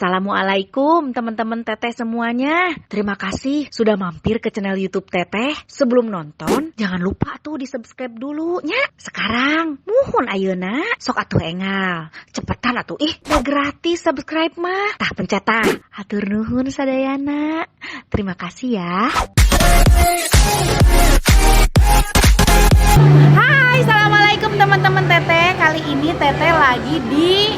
Assalamualaikum teman-teman Teteh semuanya. Terima kasih sudah mampir ke channel YouTube Teteh. Sebelum nonton, jangan lupa tuh di subscribe dulu nya. Sekarang, muhun ayeuna, sok atuh engal. Cepetan atuh, udah gratis subscribe mah. Tah pencet tah. Hatur nuhun sadayana. Terima kasih ya. Hai, assalamualaikum teman-teman Teteh. Kali ini Teteh lagi di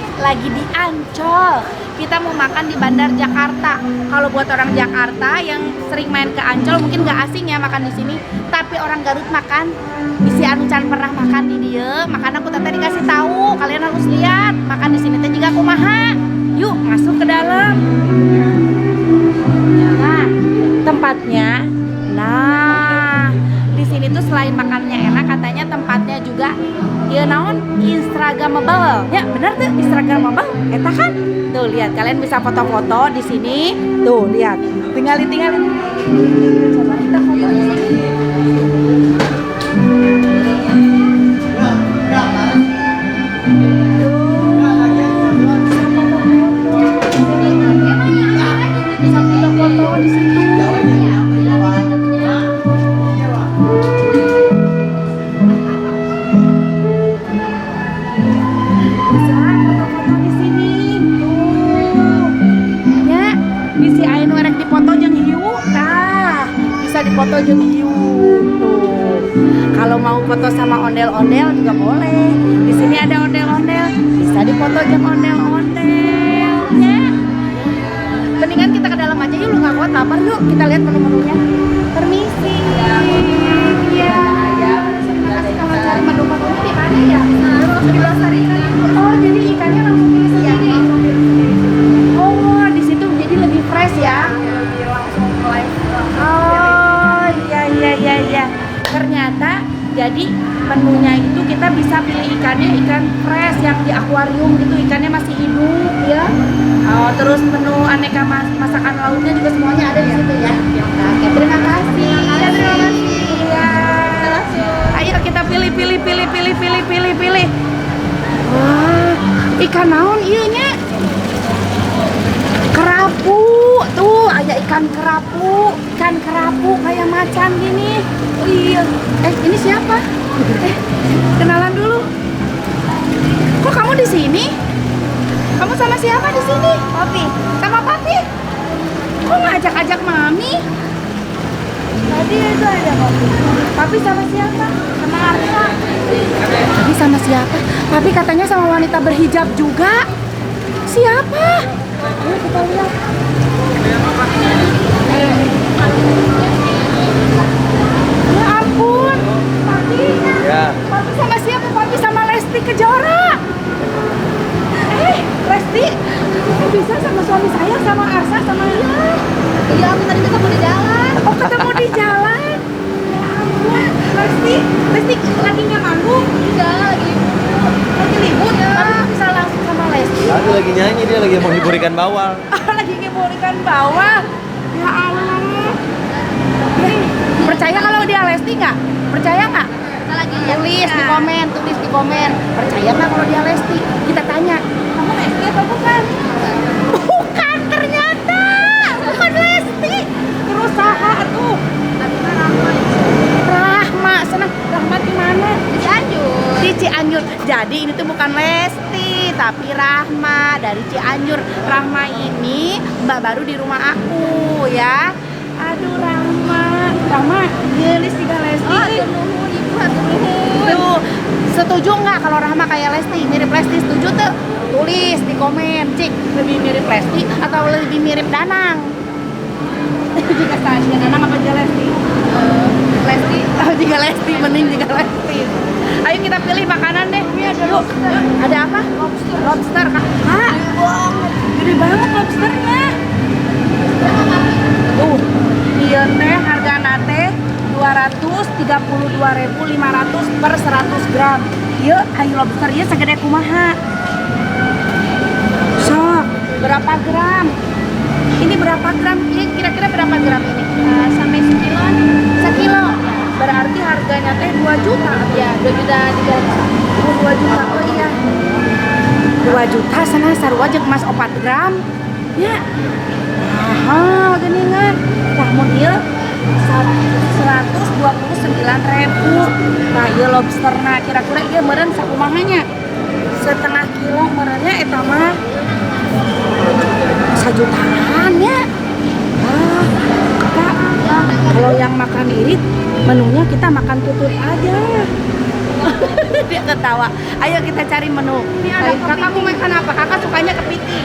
Ancol. Kita mau makan di Bandar Jakarta. Kalau buat orang Jakarta yang sering main ke Ancol mungkin nggak asing ya makan di sini. Tapi orang Garut makan, isi anu can pernah makan di dia. Makanya aku Teteh dikasih tahu. Kalian harus lihat makan di sini teh juga kumaha. Yuk masuk ke dalam. Nah, tempatnya. Nah, di sini tuh selain makannya enak, katanya tempatnya juga ya naon instagramable. Ya bener tuh instagramable. Eta kan? Tuh lihat, kalian bisa foto-foto di sini. Tuh lihat, tinggalin. Coba kita foto di sini. Bisa foto-foto di situ. Foto jeung hiu tuh. Kalau mau foto sama ondel-ondel juga boleh. Di sini ada ondel-ondel, bisa difoto jeung ondel-ondel ya. Mendingan kita ke dalam aja yuk, lu nggak kuat lapar yuk. Kita lihat menu-menunya. Permisi. Iya. Terima kasih. Kalau cari menu-menunya di mana ya? Di Losari. Oh, jadi ikannya langsung pilih sendiri. Oh, di situ jadi lebih fresh ya. Langsung live. Iya. Ternyata jadi menunya itu kita bisa pilih ikannya ikan fresh yang di akuarium gitu, ikannya masih hidup ya. Terus menu aneka masakan lautnya juga semuanya ada di situ ya. Oke, terima kasih. Ya. Ayo kita pilih. Wah, ikan naon ieu nya? Kerapu. Tuh ada ikan kerapu kayak macan gini. Oh iya. Ini siapa? Kenalan dulu. Kok kamu di sini? Kamu sama siapa di sini? Papi. Sama Papi? Kok ngajak-ajak Mami? Tadi itu ada Papi. Papi sama siapa? Sama Arsa. Papi sama siapa? Papi katanya sama wanita berhijab juga. Siapa? Ayo kita lihat. Ya ampun, Papi. Ya. Papi sama siapa? Papi sama Lesti Kejora. Lesti, bisa sama suami saya, sama Arsa, sama Lia. Iya, aku tadi ketemu di jalan. Oh, ketemu di jalan. Ya ampun, Lesti lagi nggak manggung? Enggak, lagi libur. Ya. Tapi bisa langsung sama Lesti. Aku lagi nyanyi, dia lagi menghibur ikan bawal. Lagi menghibur ikan bawal. Ya Allah. Percaya kalau dia Lesti nggak? Percaya nggak? Tulis di komen. Percaya nggak kalau dia Lesti? Kita tanya. Kamu Lesti atau bukan? Bukan ternyata. Bukan Lesti. Terus saha tuh. Rahma, senang. Rahma di mana? Di Cianjur. Jadi ini tuh bukan Lesti, tapi Rahma dari Cianjur. Rahma ini mbak baru di rumah aku ya. Aduh Rahma, gelis juga Lesti. Tuh, setuju nggak kalau Rahma kayak Lesti, mirip Lesti? Setuju tuh? Tulis di komen, Cik, lebih mirip Lesti atau lebih mirip Danang? Jika tanya Danang apa aja Lesti? Lesti, jika Lesti, mending jika Lesti. Ayo kita pilih makanan deh. Yuk, ada apa? Lobster. Gede banget lobsternya. Tuh, iya teh harga nate 232.500 per 100 gram. Iya, ayo lobsternya segede kumaha. Sok, berapa gram? Ini berapa gram? Ini kira-kira berapa gram ini? Sampai sekiloan. Sekilo. Berarti harganya teh 2 juta. Ya, 2 juta 300. 2 juta. Oh iya. 2 juta sana sarua jeung emas 4 gram. Ya. Mahal geningan. Tah mun ieu 129.000. Nah, ieu lobsterna kira-kira ieu meureun sakumahanya? Setengah kilo meureunnya eta mah 1 jutaan ya. Kak, kalau yang makan irit menunya kita makan tutut aja. Dia ketawa. Ayo kita cari menu. Kakak mau makan apa? Kakak sukanya kepiting.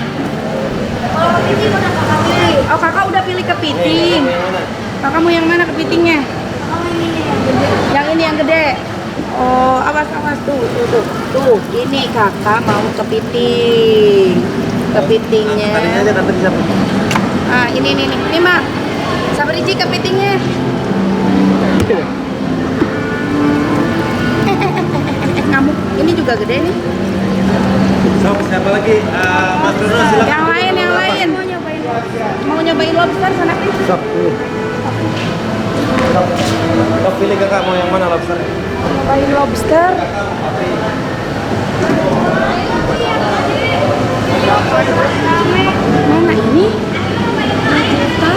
Kalau kepiting udah kakak pilih. Oh, kakak udah pilih kepiting. Kakak mau yang mana kepitingnya? Oh, ini yang gede. Yang ini yang gede. Oh, awas tuh. Ini kakak mau kepiting. Kepitingnya. Tadi aja tante bisa. Ah, ini mah. Sabar iji kepitingnya. Ngamuk. Ini juga gede nih. So, siapa lagi? Mas Bruno silakan. Yang lain. Mau nyobain lobster sana nih. Sok. Sok pilih kakak mau yang mana lobster? Nyobain lobster. Mana ini? 5 juta.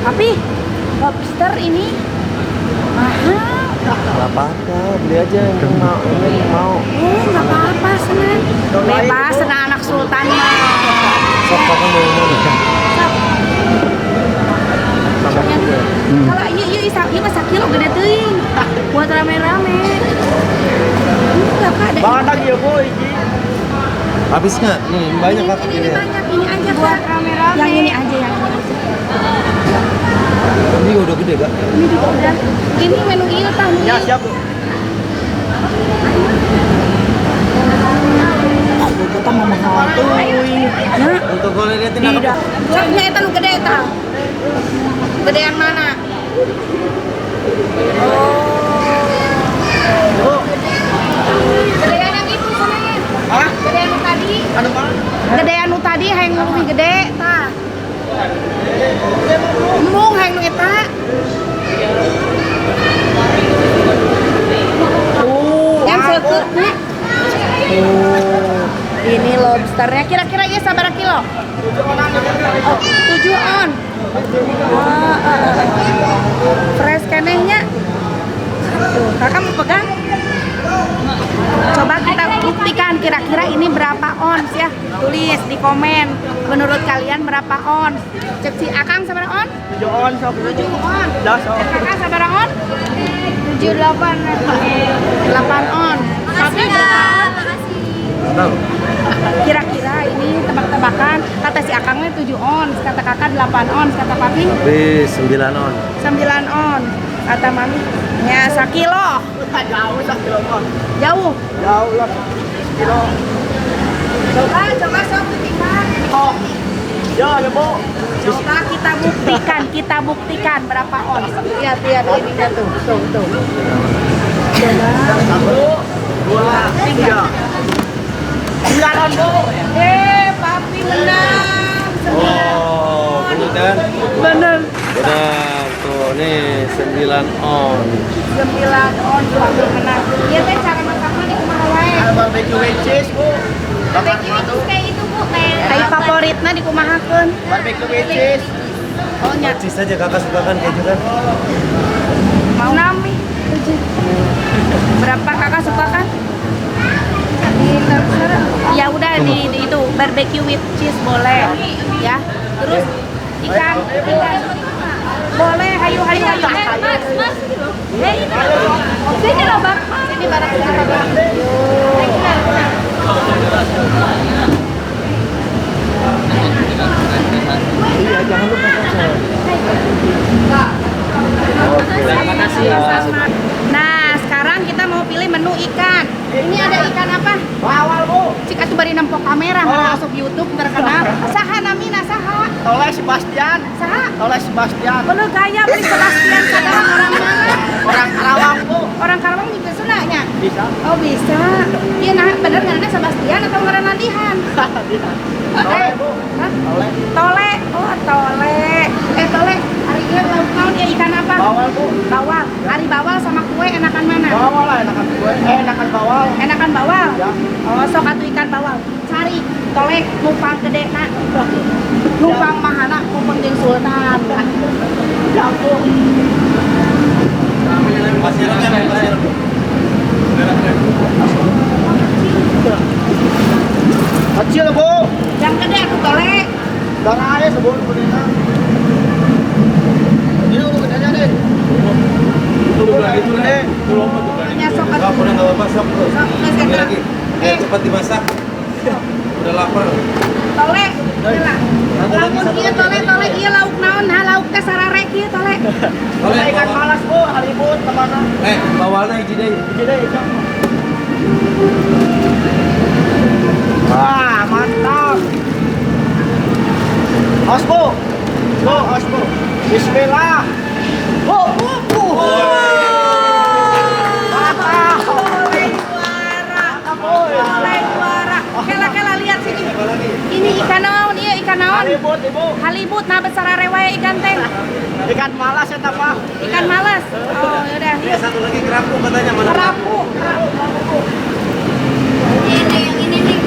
Tapi lobster ini mahal. Gak apa-apa, beli aja yang mau. Oh, nggak apa-apa, Senan. Bebas, Senan anak sultan mah. Sok kakak mau yang mana? Kalau iya mah sakilo gede teuing. Buat rame-rame. Kakak ada. Banyak ya boy, Ji. Habis nggak? Nih banyak kakak Ini pilih. banyak, ini aja buat rame-rame. Yang ini aja. Ini udah gede kak. Ini juga udah. Ini menu iya tahu. Ya siap bu. Kita mau mahal tuh. Nah, Untuk kalau liatin tidak. Soknya eta nu gede eta. Gedean mana? Oh. Gedean yang itu sebenarnya. Hah? Gedean nu tadi. Anu mana? Gedean nu tadi hayang nu lebih gede tah. Embung hayang nu eta. Yang seukeunya. Ini lobsternya kira-kira ya sabaraha kilo? 7 on. Fresh kenehnya. Tuh, kakak mau pegang? Coba kita buktikan kira-kira ini berapa ons ya. Tulis di komen. Menurut kalian berapa ons? Cek si Akang sabaraha on? 7 on sok. 7 on. Das on. Cek Kakak sabaraha on? 7 8 on. Tapi berapa on? Tahu. Kira-kira ini tebak-tebakan. Kata si Akangnya 7 ons, kata kakak 8 ons, kata papi Tapi 9 on. 9 on, kata mami ya 1 kilo. Jauh sak kilo mah. Jauh. Jauh lah. Kilo. Coba sok buktikan. Oh. Ya ya bu. Coba kita buktikan berapa ons. Lihat ininya tuh. Satu, 2, 3. 9 on bu. Papi menang. Oh, bener kan? Bener. Benar, tuh nih 9 on. 9 on papi menang. Iya teh cara masaknya di kumaha wae. Ada barbecue with cheese bu. Barbecue itu kayak itu bu, kayak favoritnya dikumahakeun. Barbecue with cheese. Oh nya. Cheese aja kakak suka kan keju kan? Mau nami. Berapa kakak suka kan? Ya udah di itu barbecue with cheese boleh ya. Terus ikan boleh. Hayu. Mas. Sini loh bang. Sini barang bang. Iya, jangan lupa kakak. Terima kasih. Nah, sekarang kita mau pilih menu ikan. Ini ada ikan apa? Bawal bu. Cik atuh bari nampok kamera, mana asup YouTube terkenal. Saha namina saha? Toleh Sebastian. Saha? Toleh Sebastian. Bener gaya beli Sebastian sadar orang mana? Orang Karawang bu. Orang Karawang juga sunanya. Bisa. Oh bisa. Iya nah bener ngaranna Sebastian atau ngaranna Dihan? Toleh bu. Hah? Toleh. Tole. Oh tole. Tole. Hari ini lauk naon ya ikan apa? Bawal bu. Bawal. Hari bawal sama kue enakan mana? Bawal lah enakan gue. Enakan bawal. Enakan ikan bawal. Ya. Oh, sok atuh ikan bawal. Cari tolek numpang gede nak. Numpang mahana ku penting sultan. Ya ampun. Masih ada. Kecil bu. Yang gede atuh tolek. Darah aja sebelum bedena. Ini udah bedanya deh. Itu deh. Belum tuh. Nya sok Enggak atuh. boleh enggak apa-apa sok. Sok geus Ini eta. lagi. Cepat dimasak. Udah lapar. Tolek. Lah. Lamun ieu tolek ieu lauk naon? Nah, lauk teh sarare kieu tolek. Boleh Ikan bawa. malas bu, halibut kemana? Bawalna hiji deui. Jadi ikan. Wah, mantap. Os bu. Os bu. Bismillah. Bu. Mantap. Tolek juara. Kela lihat sini. Ini ikan naon? Ieu ikan naon? Halibut ibu. Halibut nah besarare wae ikan teh. Ikan malas ya mah. Ikan malas. Oh, yaudah. Ini satu lagi kerapu katanya mana? Kerapu. Ini yang ini nih.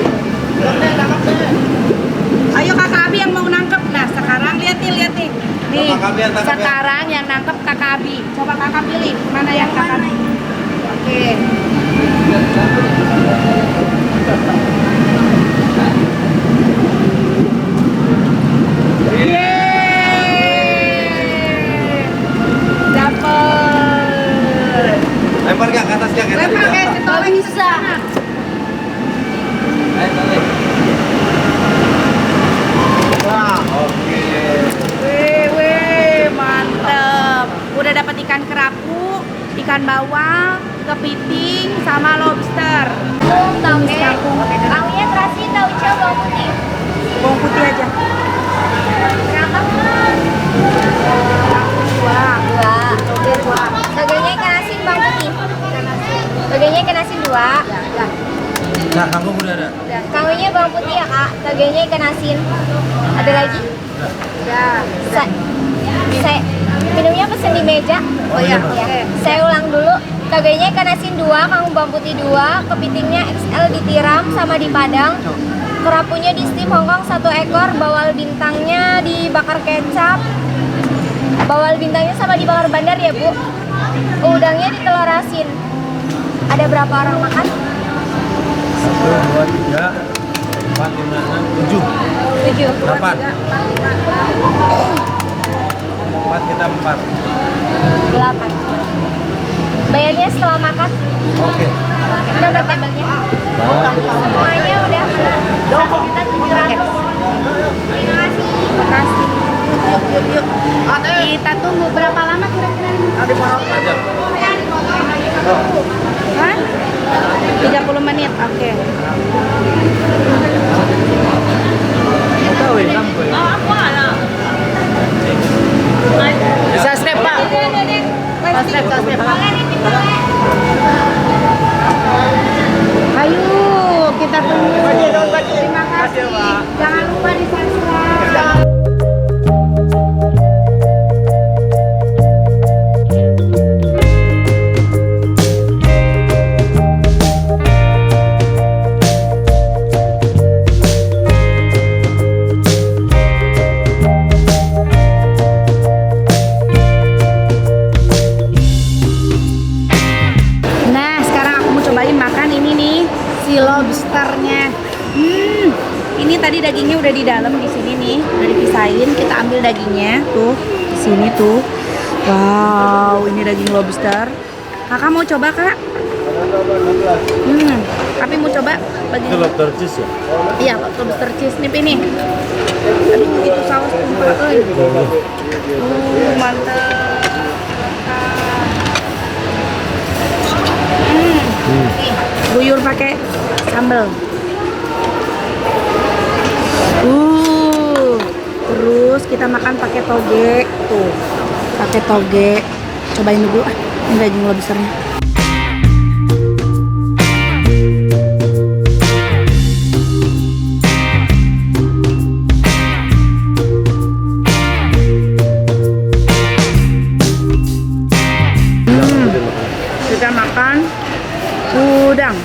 Ayo Kakak Abi yang mau nangkep. Nah, sekarang lihat nih. Nih, Kakak Abi yang tangkap ya? sekarang yang nangkep Kakak Abi. Coba Kakak pilih mana yang Kakak. Oke. Yeay. Dapet. Lempar gak ke atas gak? Lempar kayak si Tolek bisa. Wah. Oke. Weh, mantep. Udah dapat ikan kerapu, ikan bawal, kepiting, sama lobster. Toge, kawinnya terasi, tauco, bawang putih. Bawang putih aja. Berapa? Dua. Toge 2. Togenya ikan asin, bawang putih. Togenya ikan asin 2. Nah, kamu udah ada. Kawinnya bawang putih ya kak. Togenya ikan asin. Ada lagi? Ya. Saya minumnya pesen di meja. Oh ya, Ya. oke. Saya ulang dulu. Togenya ikan asin 2, kangkung bawang putih 2, kepitingnya XL ditiram sama dipadang. Kerapunya di steam Hongkong 1 ekor, bawal bintangnya dibakar kecap. Bawal bintangnya sama dibakar bandar ya, Bu. Udangnya ditelur asin. Ada berapa orang makan? 1, 2, 3, 4, 5, 6, 7. 7. 8. 4 kita 4. 8. Bayarnya setelah makan. Oke. Udah berapa banyak? Semuanya udah 1.700.000. Terima kasih. Yuk. Kita tunggu berapa lama kira-kira ini? Aja. Hah? 30 menit, oke. Bisa step pak. Step. Ayo, kita tunggu. Terima kasih. Jangan lupa di subscribe. Nah, sekarang aku mau cobain makan ini nih, si lobsternya. Ini tadi dagingnya udah di dalam di sini nih, udah dipisahin. Kita ambil dagingnya tuh di sini tuh. Wow, ini daging lobster. Kakak mau coba kak? Tapi mau coba Itu lobster cheese ya? Iya, lobster cheese nih ini. Aduh, itu saus tumpah euy. Mantap. Nih, guyur pakai sambal. Terus kita makan pakai toge tuh. Pakai toge. Cobain dulu ini daging lobsternya. Kita makan udang.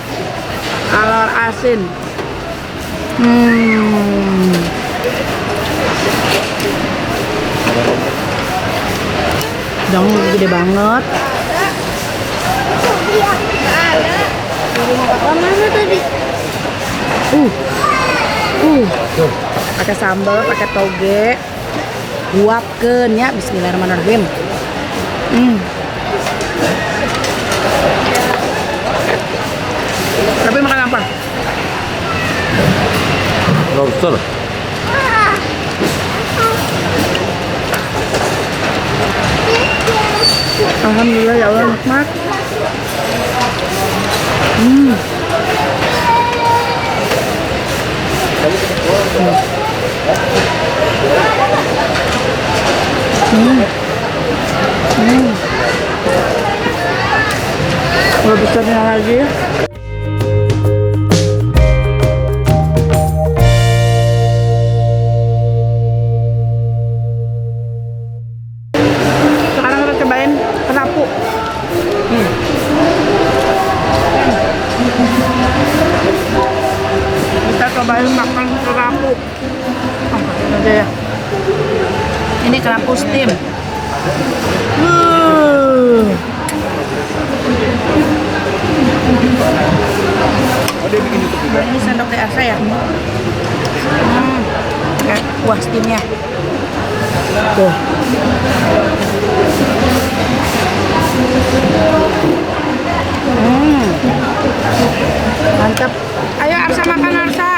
Telur asin. Dong gede banget. Mana tadi? Pakai sambal, pakai toge. Guapkeun ya, bismillahirrahmanirrahim. Tapi makan apa? Lobster. Alhamdulillah ya Allah, nikmat. Kalau besarnya lagi. Sekarang kita cobain kerapu. Kita cobain makan kerapu. Ini aja ya. Ini kerapu steam. Ini sendok teh asa ya. Wah, steamnya. Tuh. Mantap. Ayo Arsa makan Arsa.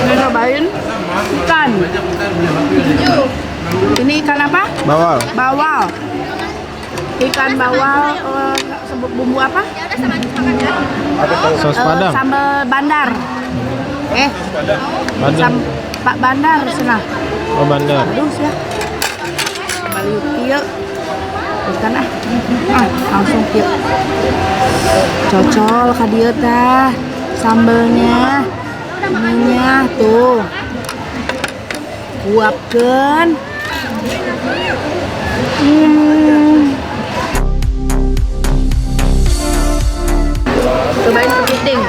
Udah cobain ikan. Ini ikan apa? Bawal. Bawal. Ikan bawal sebut bumbu apa? Sos padang. Sambal bandar. Padang. Pak Bandar sana. Oh, bandar. Aduh ya. Sambal yuk kieu. Ikan langsung kieu. Cocol ka dieu tah. Sambelnya. Ininya tuh. Guapkeun. Cobain kepiting.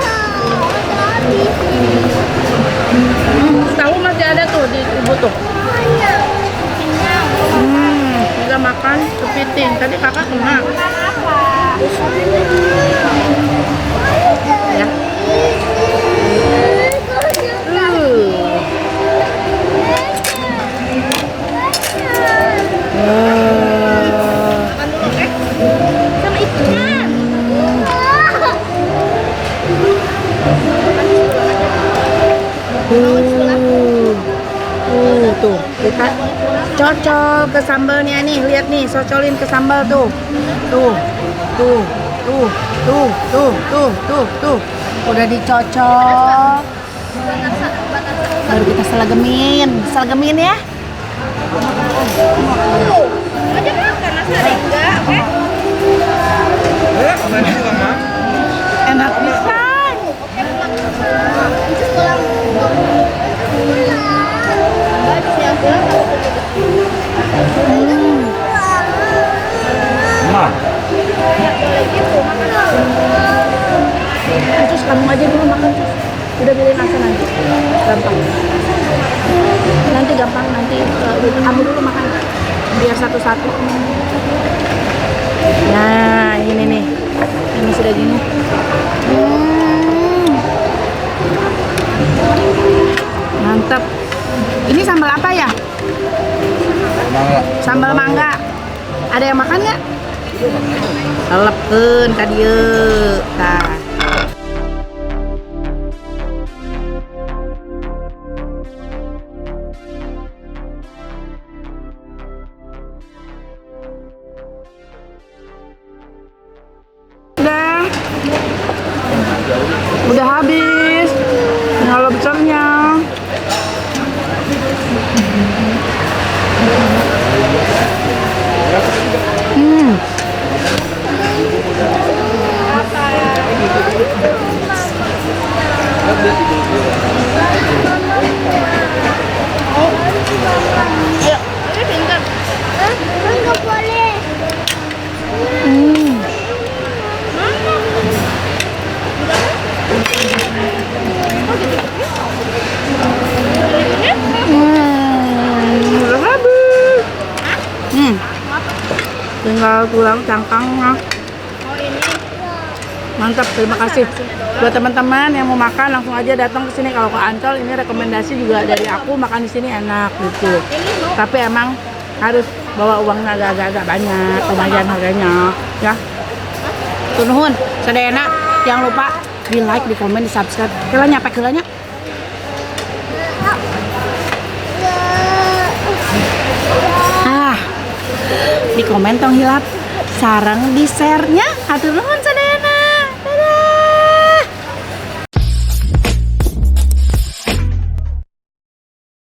Tahu masih ada tuh di tubuh tuh. Kita makan kepiting. Tadi kakak kena. Ya. Sama ikan. Tuh kita cocol ke sambalnya nih, lihat nih, socolin ke sambal tuh, udah dicocol, baru kita selegemin ya. Ada makan nasi enggak, oke? Enak pisan. Terus kamu aja dulu makan, udah beli nasi nanti, gampang. Nanti kamu dulu makan, biar satu-satu. Nah ini nih, ini sudah gini. Mantap. Ini sambal apa ya? Sambal mangga. Ada yang makan nggak? Lelepkeun ka dieu. Tah. Udah habis. Kalau besarnya. tinggal tulang cangkangnya. Oh ini. Mantap, terima kasih. Buat teman-teman yang mau makan langsung aja datang ke sini. Kalau ke Ancol ini rekomendasi juga dari aku, makan di sini enak gitu. Tapi emang harus bawa uangnya agak-agak banyak, lumayan harganya ya. Nuhun, sadayana jangan lupa di like, di komen, di subscribe. Kelanya apa kelanya? Di komen tong hilap sarang di share-nya. Hatur nuhun sadayana.